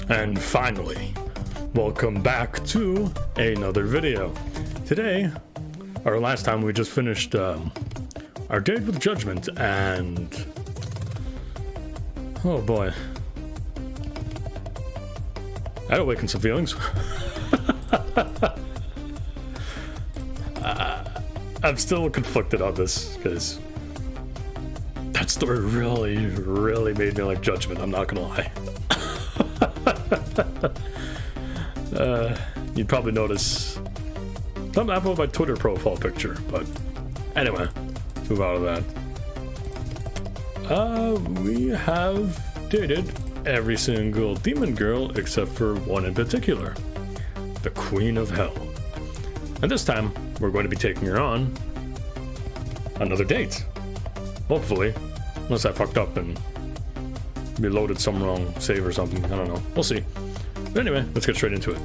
And finally, welcome back to another video. Today, or last time, we just finished our date with Judgment, and oh boy, that awakened some feelings. I'm still conflicted on this because that story really made me like Judgment. I'm not gonna lie. You'd probably notice something happened with my Twitter profile picture, but anyway, let's move out of that. We have dated every single demon girl except for one in particular, the Queen of Hell. And this time, we're going to be taking her on another date. Hopefully, unless I fucked up and reloaded some wrong save or something. I don't know. We'll see. But anyway, let's get straight into it.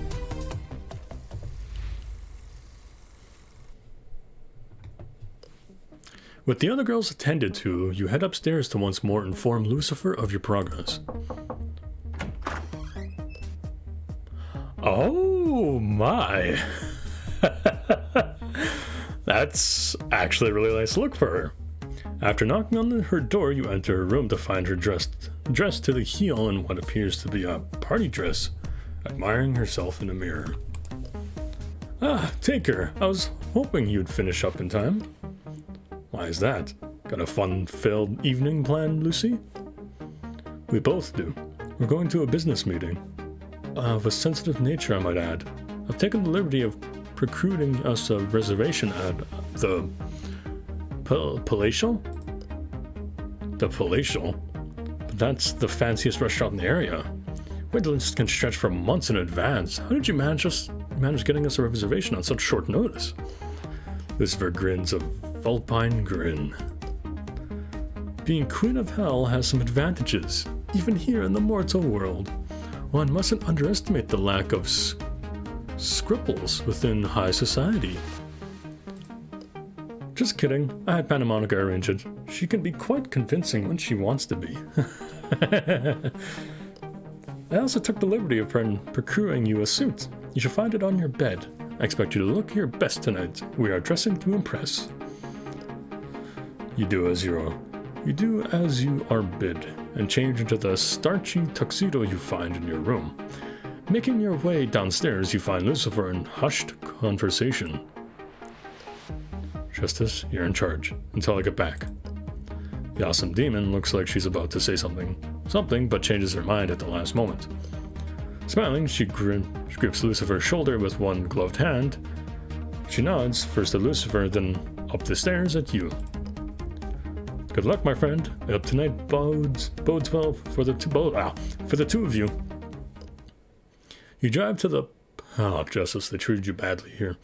With the other girls attended to, you head upstairs to once more inform Lucifer of your progress. Oh my! That's actually a really nice look for her. After knocking on her door, you enter her room to find her dressed to the heel in what appears to be a party dress, admiring herself in a mirror. Ah, Taker, I was hoping you'd finish up in time. Why is that? Got a fun-filled evening planned, Lucy? We both do. We're going to a business meeting. Of a sensitive nature, I might add. I've taken the liberty of procuring us a reservation at the Palatial? The Palatial? But that's the fanciest restaurant in the area. Wait lists can stretch for months in advance. How did you manage getting us a reservation on such short notice? Lucifer grins a vulpine grin. Being Queen of Hell has some advantages, even here in the mortal world. One mustn't underestimate the lack of scruples within high society. Just kidding, I had Panamonica arrange it. She can be quite convincing when she wants to be. I also took the liberty of procuring you a suit. You should find it on your bed. I expect you to look your best tonight. We are dressing to impress. You do as you are bid, and change into the starchy tuxedo you find in your room. Making your way downstairs, you find Lucifer in hushed conversation. Justice, you're in charge, until I get back. The awesome demon looks like she's about to say something, but changes her mind at the last moment. Smiling, she grips Lucifer's shoulder with one gloved hand. She nods, first at Lucifer, then up the stairs at you. Good luck, my friend. Up tonight bodes well for the two of you. You drive to the... Oh, Justice, they treated you badly here.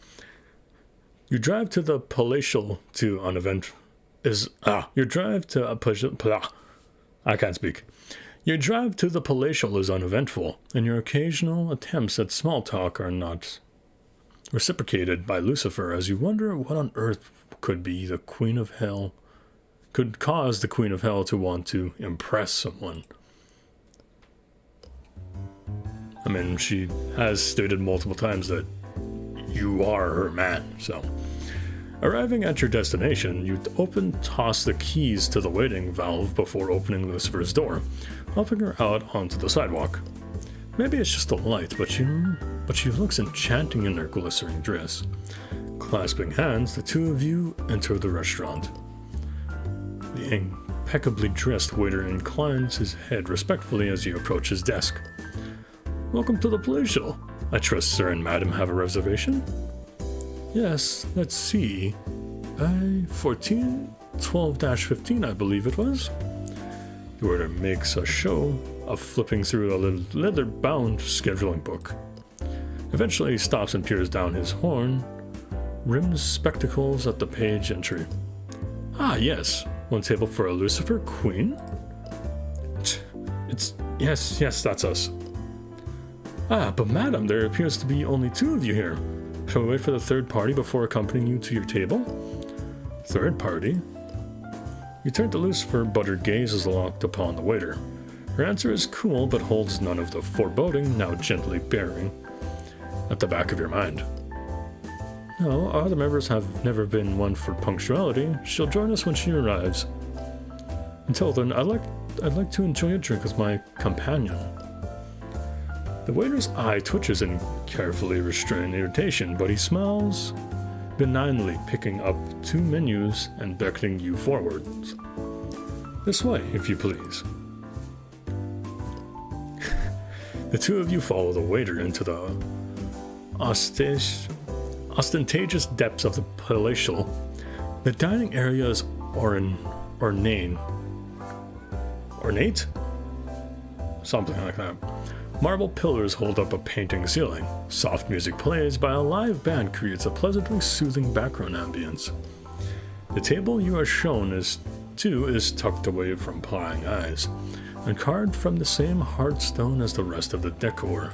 You drive to the Palatial to uneventful... Your drive to... I can't speak. Your drive to the Palatial is uneventful, and your occasional attempts at small talk are not reciprocated by Lucifer as you wonder what on earth could cause the Queen of Hell to want to impress someone. I mean, she has stated multiple times that you are her man, so... Arriving at your destination, you toss the keys to the waiting valve before opening Lucifer's door, helping her out onto the sidewalk. Maybe it's just the light, but she looks enchanting in her glistening dress. Clasping hands, the two of you enter the restaurant. The impeccably dressed waiter inclines his head respectfully as you approach his desk. Welcome to the Palatial. I trust sir and madam have a reservation? Yes, let's see. 12-15, I believe it was. The waiter makes a show of flipping through a leather-bound scheduling book. Eventually he stops and peers down his horn-rimmed spectacles at the page entry. Ah, yes. One table for a Lucifer Queen? Yes, that's us. Ah, but madam, there appears to be only two of you here. Shall we wait for the third party before accompanying you to your table? Third party? You turn to Lucifer, but her gaze is locked upon the waiter. Her answer is cool, but holds none of the foreboding now gently bearing at the back of your mind. No, our other members have never been one for punctuality. She'll join us when she arrives. Until then, I'd like to enjoy a drink with my companion. The waiter's eye twitches in carefully restrained irritation, but he smiles, benignly picking up 2 menus and beckoning you forwards. This way, if you please. The 2 of you follow the waiter into the ostentatious depths of the palatial. The dining area is ornate? Something like that. Marble pillars hold up a painting ceiling. Soft music plays by a live band creates a pleasantly soothing background ambience. The table you are shown is tucked away from prying eyes, and carved from the same hard stone as the rest of the decor.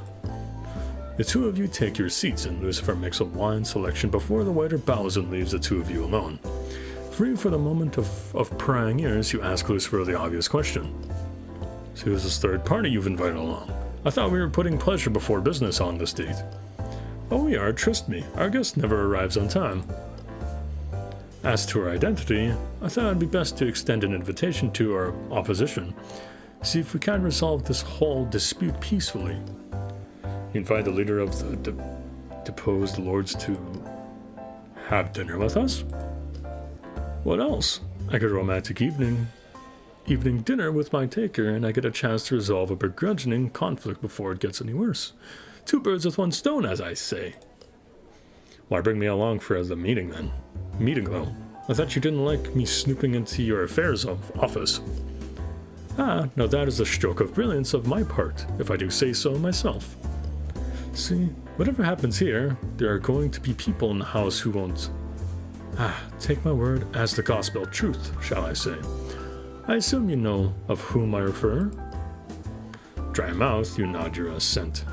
The 2 of you take your seats, and Lucifer makes a wine selection before the waiter bows and leaves the 2 of you alone. Free for the moment of prying ears, you ask Lucifer the obvious question. So who's this third party you've invited along? I thought we were putting pleasure before business on this date. Oh, we are, trust me. Our guest never arrives on time. As to her identity, I thought it'd be best to extend an invitation to our opposition. See if we can resolve this whole dispute peacefully. You invite the leader of the deposed lords to have dinner with us? What else? I get a romantic evening dinner with my taker, and I get a chance to resolve a begrudging conflict before it gets any worse. 2 birds with 1 stone, as I say. Why bring me along for the meeting, then? Meeting, though. I thought you didn't like me snooping into your affairs of office. Ah, now that is a stroke of brilliance of my part, if I do say so myself. See, whatever happens here, there are going to be people in the house who won't... take my word as the gospel truth, shall I say. I assume you know of whom I refer? Dry mouth, you nod your assent.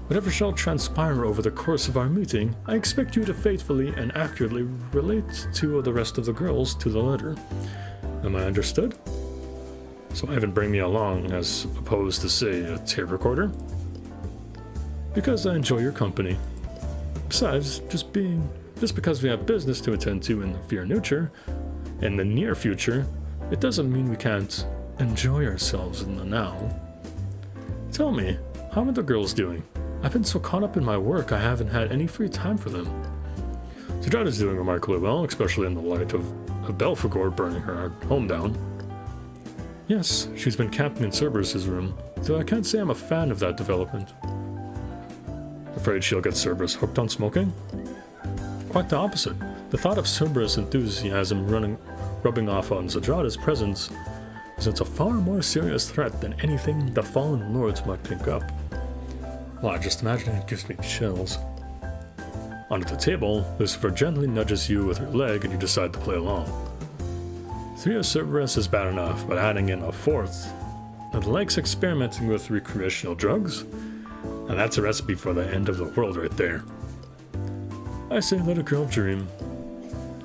Whatever shall transpire over the course of our meeting, I expect you to faithfully and accurately relate to the rest of the girls to the letter. Am I understood? So Ivan bring me along, as opposed to, say, a tape recorder? Because I enjoy your company. Besides, just because we have business to attend to in the near future, it doesn't mean we can't enjoy ourselves in the now. Tell me, how are the girls doing? I've been so caught up in my work I haven't had any free time for them. Sudrata's doing remarkably well, especially in the light of Belphegor burning her home down. Yes, she's been camping in Cerberus' room, though I can't say I'm a fan of that development. Afraid she'll get Cerberus hooked on smoking? Quite the opposite. The thought of Cerberus' enthusiasm rubbing off on Sudrata's presence presents a far more serious threat than anything the fallen lords might pick up. Well, just imagine it gives me chills. Under the table, Lucifer gently nudges you with her leg and you decide to play along. 3 of Cerberus is bad enough, but adding in a 4th that likes experimenting with recreational drugs, and that's a recipe for the end of the world right there. I say let a girl dream.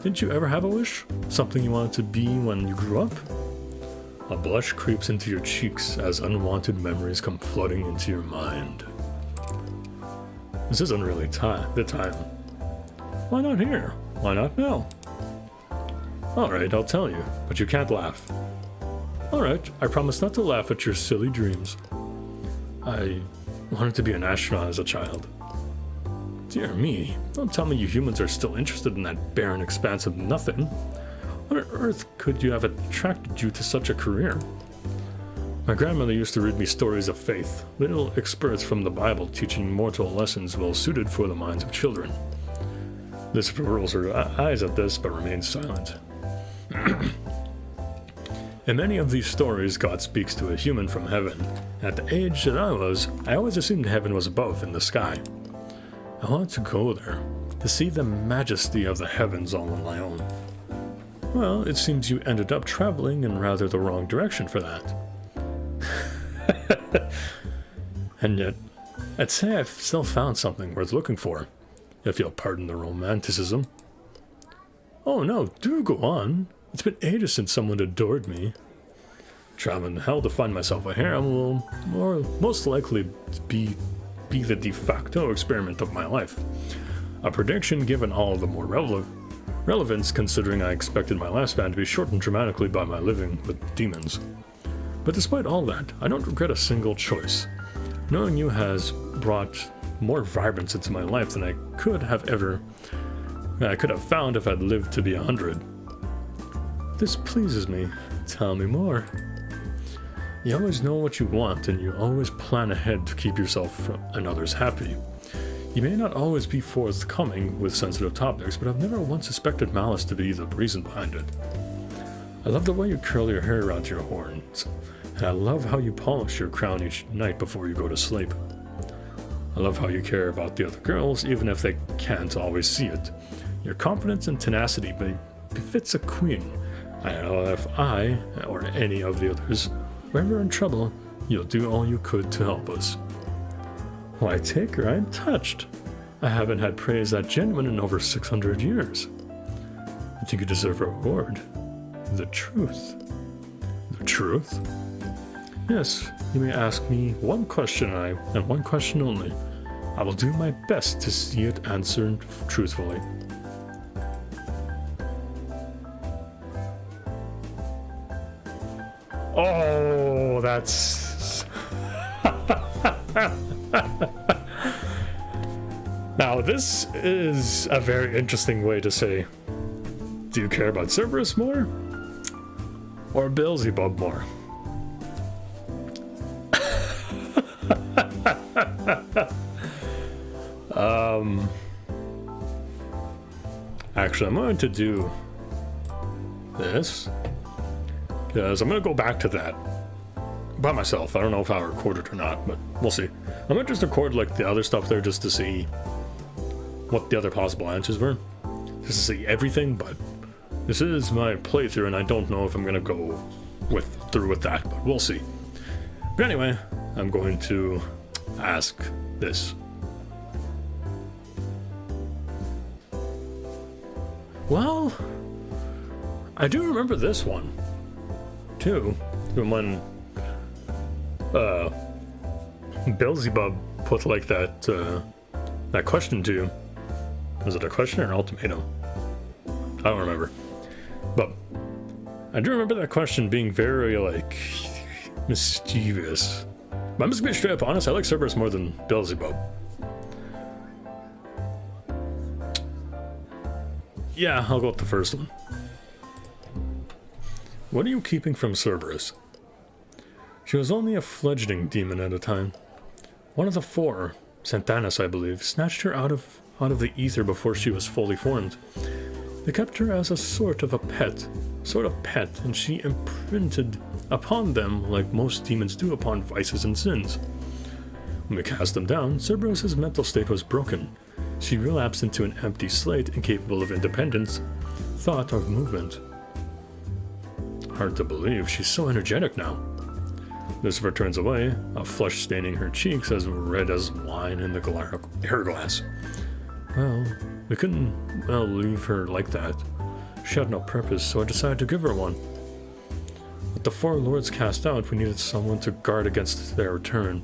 Didn't you ever have a wish? Something you wanted to be when you grew up? A blush creeps into your cheeks as unwanted memories come flooding into your mind. This isn't really the time. Why not here? Why not now? Alright, I'll tell you, but you can't laugh. Alright, I promise not to laugh at your silly dreams. I wanted to be an astronaut as a child. Dear me, don't tell me you humans are still interested in that barren expanse of nothing. What on earth could you have attracted you to such a career? My grandmother used to read me stories of faith, little experts from the Bible teaching mortal lessons well suited for the minds of children. Lucifer rolls her eyes at this, but remains silent. In many of these stories, God speaks to a human from heaven. At the age that I always assumed heaven was above, in the sky. I wanted to go there, to see the majesty of the heavens all on my own. Well, it seems you ended up traveling in rather the wrong direction for that. And yet, I'd say I've still found something worth looking for, if you'll pardon the romanticism. Oh no, do go on. It's been ages since someone adored me. Traveling hell to find myself a harem will most likely be the de facto experiment of my life. A prediction given all the more relevance considering I expected my last span to be shortened dramatically by my living with demons. But despite all that, I don't regret a single choice. Knowing you has brought more vibrance into my life than I could have found if I'd lived to be 100. This pleases me. Tell me more. You always know what you want, and you always plan ahead to keep yourself and others happy. You may not always be forthcoming with sensitive topics, but I've never once suspected malice to be the reason behind it. I love the way you curl your hair around your horns, and I love how you polish your crown each night before you go to sleep. I love how you care about the other girls, even if they can't always see it. Your confidence and tenacity befits a queen. I know if I, or any of the others, were ever in trouble, you'll do all you could to help us. Why, Taker, I'm touched. I haven't had praise that genuine in over 600 years. I think you deserve a reward. The truth. The truth? Yes, you may ask me one question, and one question only. I will do my best to see it answered truthfully. Oh, that's... Now, this is a very interesting way to say, do you care about Cerberus more? Or Beelzebub more? Actually, I'm going to do this, because I'm going to go back to that by myself. I don't know if I'll record it or not, but we'll see. I might just record like the other stuff there just to see what the other possible answers were. Just to see everything, but this is my playthrough and I don't know if I'm going to go through with that, but we'll see. But anyway, I'm going to ask this. Well, I do remember this one, too, when Beelzebub put like that question to you. Was it a question or an ultimatum? I don't remember. But I do remember that question being very, like, mischievous. But I'm just gonna be straight up honest, I like Cerberus more than Beelzebub. Yeah, I'll go with the first one. What are you keeping from Cerberus? She was only a fledgling demon at a time. One of the four, Santanas I believe, snatched her out of the ether before she was fully formed. They kept her as a sort of pet, and she imprinted upon them like most demons do upon vices and sins. When we cast them down, Cerberus's mental state was broken. She relapsed into an empty slate, incapable of independence, thought, or movement. Hard to believe, she's so energetic now. Lucifer turns away, a flush staining her cheeks as red as wine in the hair glass. Well, we couldn't, leave her like that. She had no purpose, so I decided to give her one. With the four lords cast out, we needed someone to guard against their return.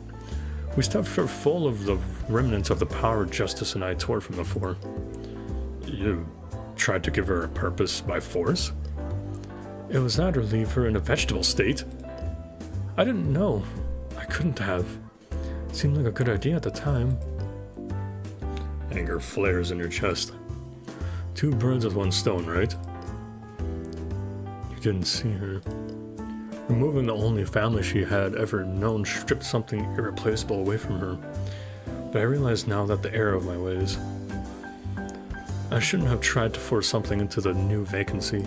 We stuffed her full of the remnants of the power Justice and I tore from the four. You tried to give her a purpose by force? It was that or leave her in a vegetable state. I didn't know. I couldn't have. It seemed like a good idea at the time. Anger flares in your chest. Two birds with one stone, right? You didn't see her. Removing the only family she had ever known stripped something irreplaceable away from her. But I realize now that the error of my ways. I shouldn't have tried to force something into the new vacancy.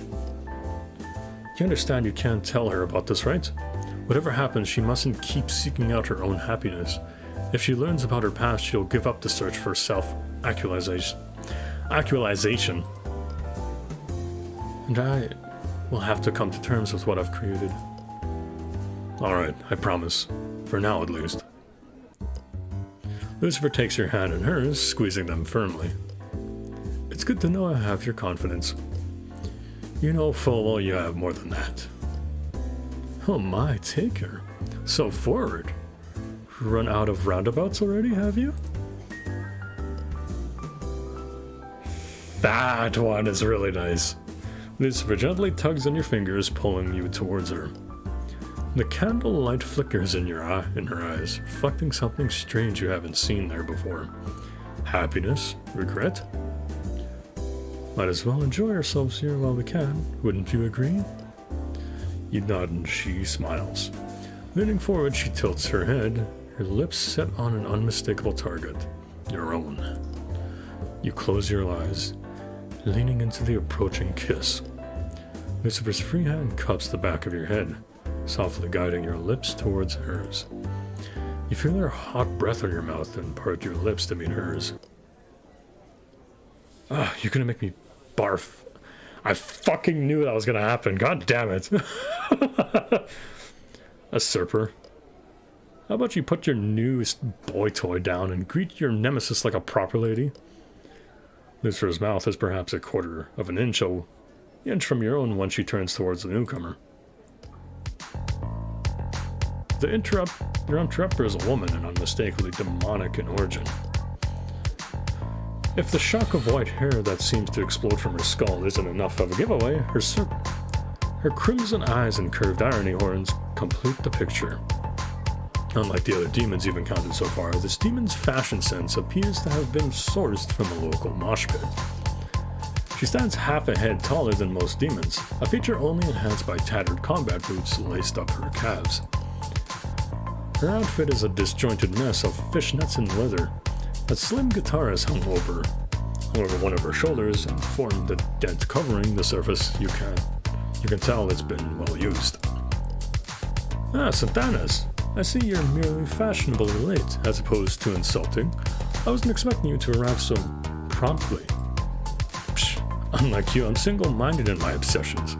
You understand you can't tell her about this, right? Whatever happens, she mustn't keep seeking out her own happiness. If she learns about her past, she'll give up the search for self-actualization. And I will have to come to terms with what I've created. Alright, I promise. For now, at least. Lucifer takes your hand in hers, squeezing them firmly. It's good to know I have your confidence. You know full well you have more than that. Oh my, Taker. So forward. Run out of roundabouts already, have you? That one is really nice. Lucifer gently tugs on your fingers, pulling you towards her. The candlelight flickers in her eyes, reflecting something strange you haven't seen there before. Happiness? Regret? Might as well enjoy ourselves here while we can, wouldn't you agree? You nod and she smiles. Leaning forward, she tilts her head, her lips set on an unmistakable target. Your own. You close your eyes, leaning into the approaching kiss. Lucifer's free hand cups the back of your head, softly guiding your lips towards hers. You feel her hot breath on your mouth and part your lips to meet hers. Ah, you're gonna make me barf. I fucking knew that was gonna happen. God damn it. Usurper. How about you put your newest boy toy down and greet your nemesis like a proper lady? Lucifer's mouth is perhaps a quarter of an inch from your own when she turns towards the newcomer. Your interrupter is a woman and unmistakably demonic in origin. If the shock of white hair that seems to explode from her skull isn't enough of a giveaway, her crimson eyes and curved irony horns complete the picture. Unlike the other demons you've encountered so far, this demon's fashion sense appears to have been sourced from a local mosh pit. She stands half a head taller than most demons, a feature only enhanced by tattered combat boots laced up her calves. Her outfit is a disjointed mess of fishnets and leather. A slim guitar is hung over one of her shoulders and formed a dent covering the surface. You can tell it's been well used. Ah, Santana's. I see you're merely fashionably late, as opposed to insulting. I wasn't expecting you to arrive so promptly. Psh, unlike you, I'm single-minded in my obsessions.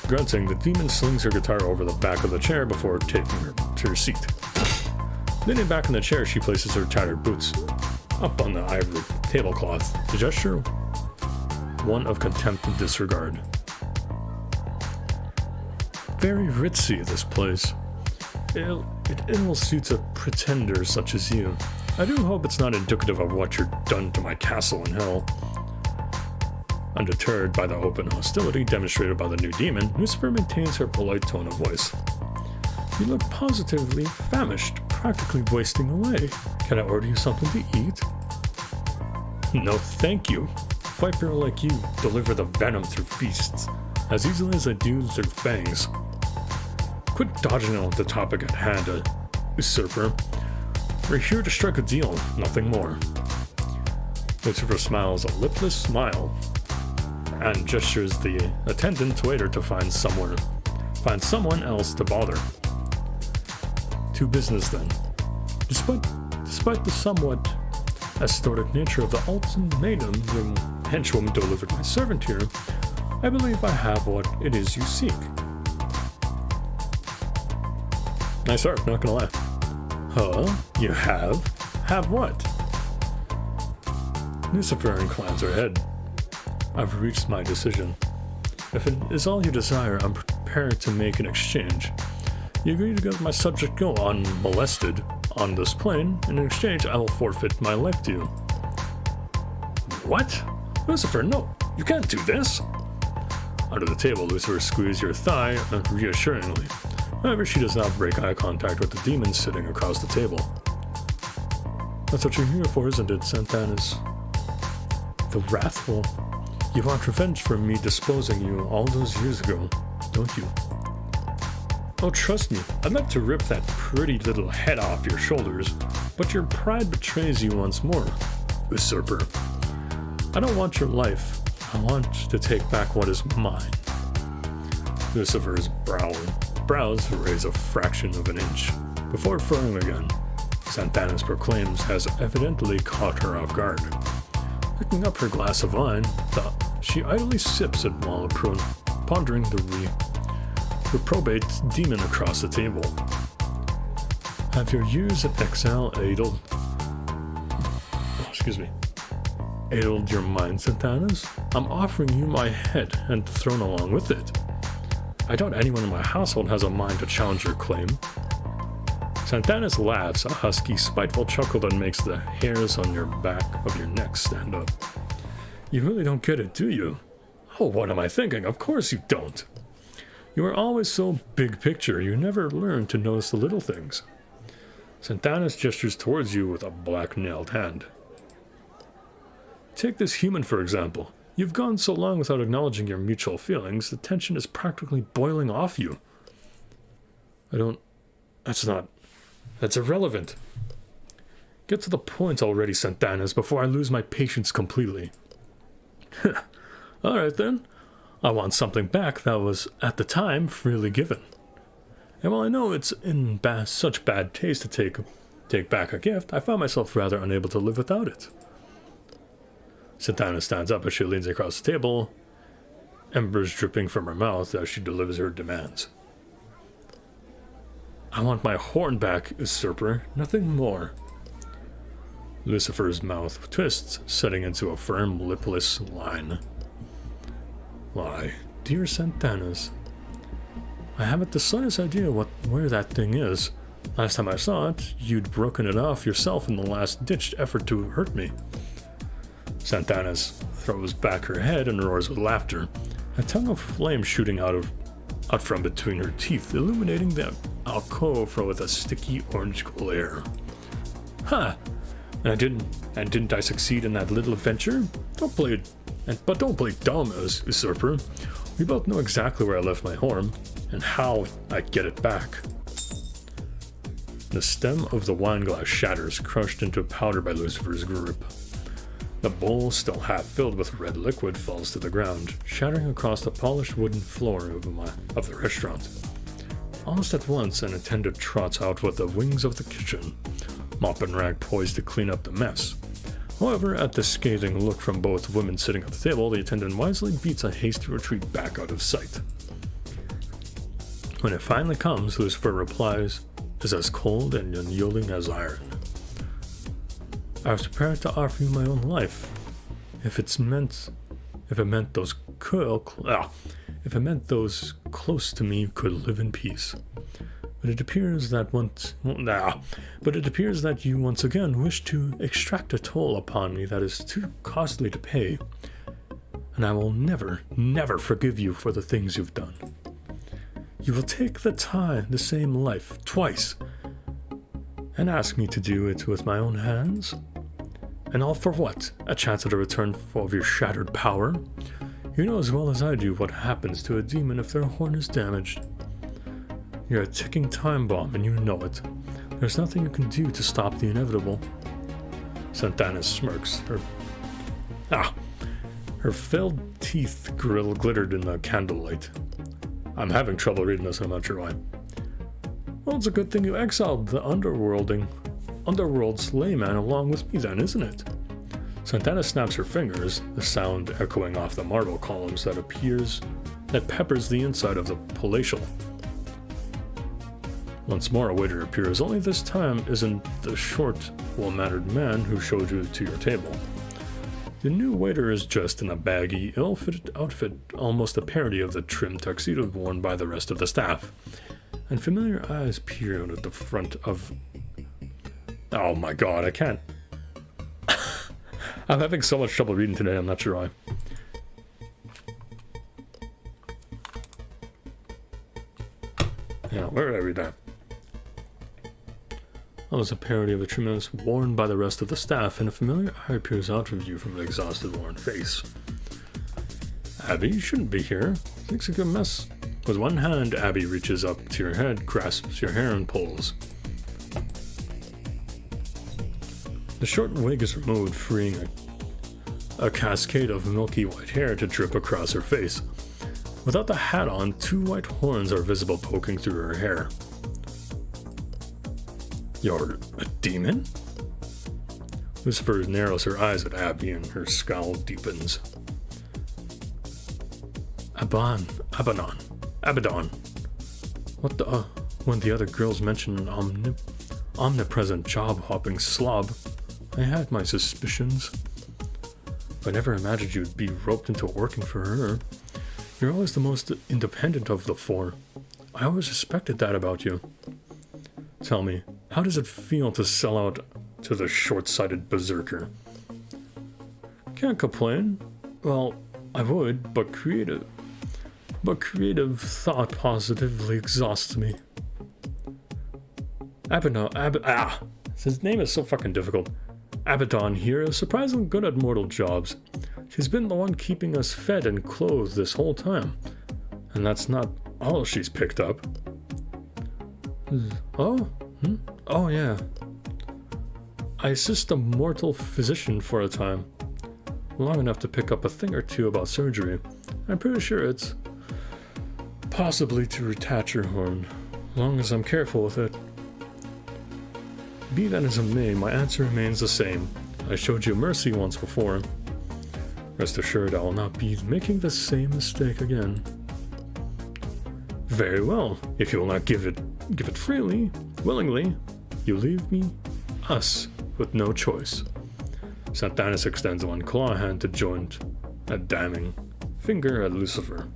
Grunting, the demon slings her guitar over the back of the chair before taking her to her seat. Leaning back in the chair, she places her tattered boots up on the ivory tablecloth, a gesture one of contempt and disregard. Very ritzy, this place. It ill suits a pretender such as you. I do hope it's not indicative of what you're done to my castle in hell. Undeterred by the open hostility demonstrated by the new demon, Lucifer maintains her polite tone of voice. You look positively famished, practically wasting away. Can I order you something to eat? No, thank you. Viper like you deliver the venom through feasts, as easily as I do through fangs. Quit dodging on the topic at hand, usurper. We're here to strike a deal, nothing more. Lucifer smiles a lipless smile, and gestures the attendant waiter to find someone else to bother. To business then. Despite the somewhat aesthetic nature of the ultimatum the henchwoman delivered my servant here, I believe I have what it is you seek. Nice art, not gonna lie. Huh? You have? Have what? Lucifer inclines her head. I've reached my decision. If it is all you desire, I'm prepared to make an exchange. You agree to let my subject go unmolested on this plane. In exchange, I will forfeit my life to you. What? Lucifer, no, you can't do this. Under the table, Lucifer squeezes your thigh reassuringly. However, she does not break eye contact with the demon sitting across the table. That's what you're here for, isn't it, Santanas? The wrathful. You want revenge for me disposing you all those years ago, don't you? Oh, trust me, I meant to rip that pretty little head off your shoulders, but your pride betrays you once more, usurper. I don't want your life. I want to take back what is mine. Lucifer's brows raise a fraction of an inch, before furrowing again. Santanas proclaims has evidently caught her off guard. Picking up her glass of wine, she idly sips it while pondering the reprobate demon across the table. Have your years in exile aidled your mind, Santanas? I'm offering you my head and throne along with it. I doubt anyone in my household has a mind to challenge your claim. Santana's laughs, a husky, spiteful chuckle that makes the hairs on your back of your neck stand up. You really don't get it, do you? Oh, what am I thinking? Of course you don't. You are always so big picture, you never learn to notice the little things. Santana's gestures towards you with a black-nailed hand. Take this human, for example. You've gone so long without acknowledging your mutual feelings, the tension is practically boiling off you. That's irrelevant. Get to the point already, Santanas, before I lose my patience completely. Alright then. I want something back that was, at the time, freely given. And while I know it's in such bad taste to take back a gift, I found myself rather unable to live without it. Santana stands up as she leans across the table, embers dripping from her mouth as she delivers her demands. I want my horn back, usurper, nothing more. Lucifer's mouth twists, setting into a firm, lipless line. Why, dear Santanas, I haven't the slightest idea where that thing is. Last time I saw it, you'd broken it off yourself in the last-ditched effort to hurt me. Santanas throws back her head and roars with laughter, a tongue of flame shooting out from between her teeth, illuminating the alcove with a sticky orange glare. Ha! And didn't I succeed in that little adventure? Don't play dumb, usurper. We both know exactly where I left my horn, and how I get it back. The stem of the wineglass shatters, crushed into powder by Lucifer's grip. The bowl, still half filled with red liquid, falls to the ground, shattering across the polished wooden floor of the restaurant. Almost at once, an attendant trots out with the wings of the kitchen, mop and rag poised to clean up the mess. However, at the scathing look from both women sitting at the table, the attendant wisely beats a hasty retreat back out of sight. When it finally comes, Lucifer replies, is as cold and unyielding as iron. I was prepared to offer you my own life, if it meant those close to me could live in peace. But it appears that you once again wish to extract a toll upon me that is too costly to pay, and I will never, never forgive you for the things you've done. You will take the same life twice, and ask me to do it with my own hands? And all for what? A chance at a return of your shattered power? You know as well as I do what happens to a demon if their horn is damaged. You're a ticking time bomb, and you know it. There's nothing you can do to stop the inevitable. Santana smirks. Her filled teeth glittered in the candlelight. I'm having trouble reading this, I'm not sure why. Well, it's a good thing you exiled the underworld's layman along with me then, isn't it? Santana snaps her fingers, the sound echoing off the marble columns that peppers the inside of the palatial. Once more a waiter appears, only this time isn't the short, well-mannered man who showed you to your table. The new waiter is dressed in a baggy, ill-fitted outfit, almost a parody of the trim tuxedo worn by the rest of the staff, and familiar eyes peer out at the front of... Oh my god, I can't... I'm having so much trouble reading today, I'm not sure why. Yeah, where did I read that? That was a parody of a trimness worn by the rest of the staff, and a familiar eye peers out of you from an exhausted, worn face. Abby, you shouldn't be here. Looks like a mess. With one hand, Abby reaches up to your head, grasps your hair, and pulls. The short wig is removed, freeing a cascade of milky white hair to drip across her face. Without the hat on, two white horns are visible poking through her hair. You're a demon? Lucifer narrows her eyes at Abby and her scowl deepens. Abaddon. When the other girls mentioned an omnipresent job-hopping slob, I had my suspicions. I never imagined you'd be roped into working for her. You're always the most independent of the four. I always respected that about you. Tell me, how does it feel to sell out to the short-sighted berserker? Can't complain. Well, I would, but creative thought positively exhausts me. His name is so fucking difficult. Abaddon here is surprisingly good at mortal jobs. She's been the one keeping us fed and clothed this whole time. And that's not all she's picked up. Oh? Oh yeah. I assist a mortal physician for a time. Long enough to pick up a thing or two about surgery. I'm pretty sure it's possibly to attach your horn, long as I'm careful with it. Be that as it may, my answer remains the same. I showed you mercy once before. Rest assured I will not be making the same mistake again. Very well. If you will not give it freely, willingly, you leave us, with no choice. Santanus extends one claw hand to joint a damning finger at Lucifer.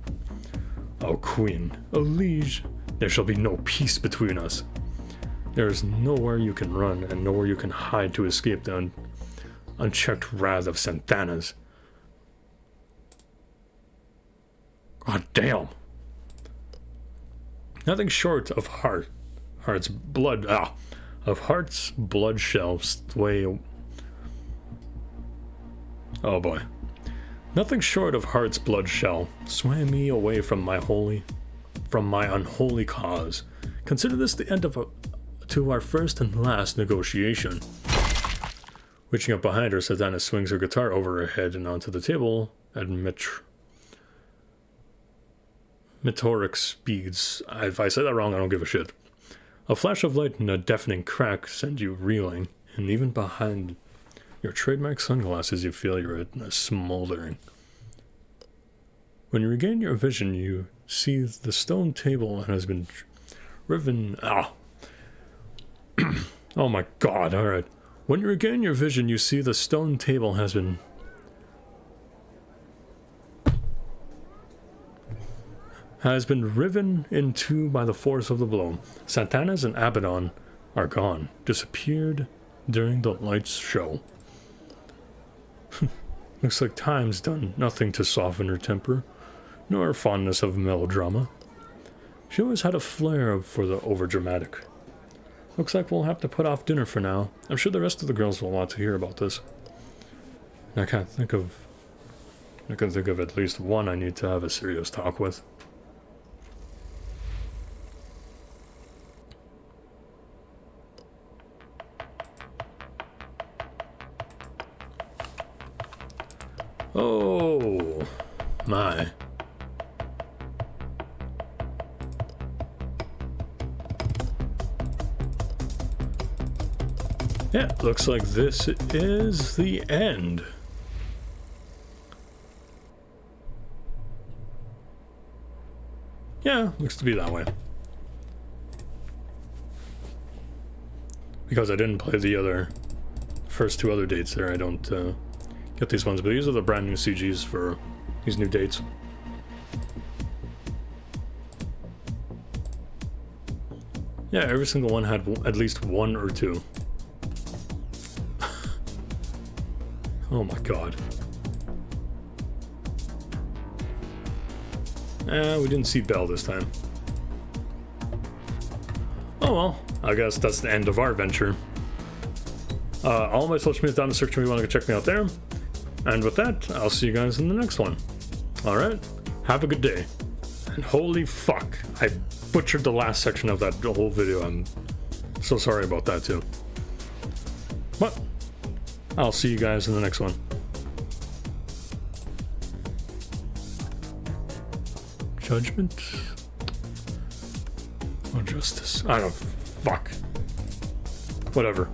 O Queen, O Liege, there shall be no peace between us. There is nowhere you can run and nowhere you can hide to escape the unchecked wrath of Santanus. God damn. Nothing short of heart's blood shall sway. Oh boy. Nothing short of heart's blood shall sway me away from my unholy cause. Consider this the end to our first and last negotiation. Reaching up behind her, Satana swings her guitar over her head and onto the table at meteoric speeds. If I say that wrong, I don't give a shit. A flash of light and a deafening crack send you reeling, and even behind your trademark sunglasses you feel your retina smoldering. When you regain your vision, you see the stone table has been riven. Oh my god, alright. When you regain your vision, you see the stone table has been riven in two by the force of the blow. Santanus and Abaddon are gone, disappeared during the lights show. Looks like time's done nothing to soften her temper, nor her fondness of melodrama. She always had a flair for the overdramatic. Looks like we'll have to put off dinner for now. I'm sure the rest of the girls will want to hear about this. I can think of at least one I need to have a serious talk with. Oh my. Yeah, looks like this is the end. Yeah, looks to be that way. Because I didn't play the first two other dates there, I don't get these ones, but these are the brand new CGs for these new dates. Yeah, every single one had at least one or two. Oh my god. We didn't see Belle this time. Oh well, I guess that's the end of our venture. All my social media down in the search if you want to go check me out there. And with that, I'll see you guys in the next one. Alright, have a good day. And holy fuck, I butchered the last section of that whole video. I'm so sorry about that too. But I'll see you guys in the next one. Judgment? Or justice? I don't... Fuck. Whatever.